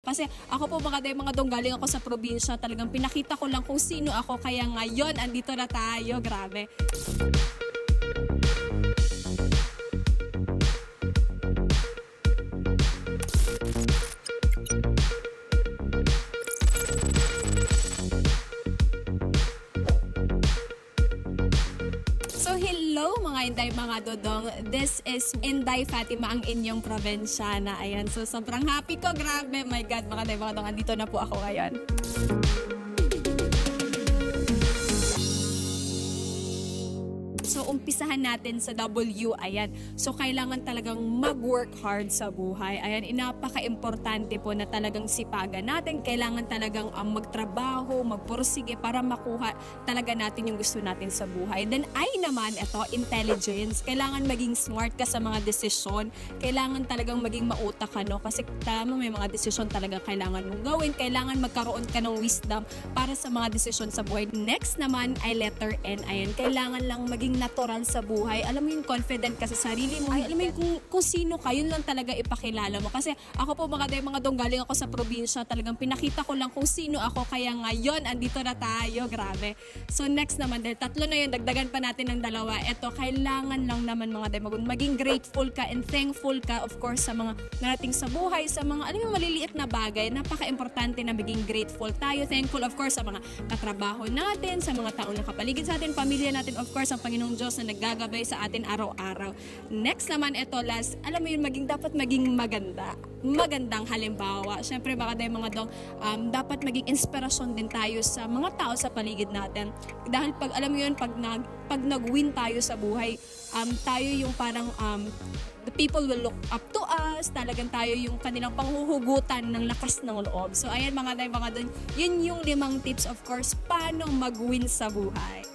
Kasi ako po mga dong galing ako sa probinsya, talagang pinakita ko lang kung sino ako, kaya ngayon andito na tayo, grabe. So hello mga Inday, mga Dodong. This is Inday Fatima, ang inyong probinsyana. Ayan, so sobrang happy ko, grabe. My God, mga Inday, mga Dodong, andito na po ako ngayon. So, umpisahan natin sa W, ayan. So, kailangan talagang mag-work hard sa buhay. Ayan, inapaka-importante po na talagang sipagan natin. Kailangan talagang magtrabaho, magpursige para makuha talaga natin yung gusto natin sa buhay. Then, I naman, ito, intelligence. Kailangan maging smart ka sa mga desisyon. Kailangan talagang maging mautak ka, no? Kasi tama, may mga desisyon talaga kailangan mong gawin. Kailangan magkaroon ka ng wisdom para sa mga desisyon sa buhay. Next naman ay letter N. Ayan, kailangan lang maging natural sa buhay. Alam mo yung confident ka sa sarili mo. Ay, alam mo yung kung sino ka, yun lang talaga ipakilala mo. Kasi ako po mga dong galing ako sa probinsya, talagang pinakita ko lang kung sino ako, kaya ngayon andito na tayo, grabe. So next naman, dahil tatlo na yun, dagdagan pa natin ng dalawa. Ito, kailangan lang naman mga maging grateful ka and thankful ka, of course, sa mga narating sa buhay, sa mga, alam mo, maliliit na bagay. Napaka-importante na maging grateful tayo, thankful, of course, sa mga katrabaho natin, sa mga taong nakapaligid sa atin, pamilya natin, of course, ang Panginoong Diyos na naggagabay sa atin araw-araw. Next naman, ito last, alam mo yun, dapat maging maganda. Magandang halimbawa. Siyempre, mga dong, dapat maging inspirasyon din tayo sa mga tao sa paligid natin. Dahil pag, alam mo yun, pag nag-win tayo sa buhay, tayo yung parang, the people will look up to us, talagang tayo yung kanilang panghuhugutan ng lakas ng loob. So, ayan mga dong, yun yung 5 tips, of course, paano mag-win sa buhay.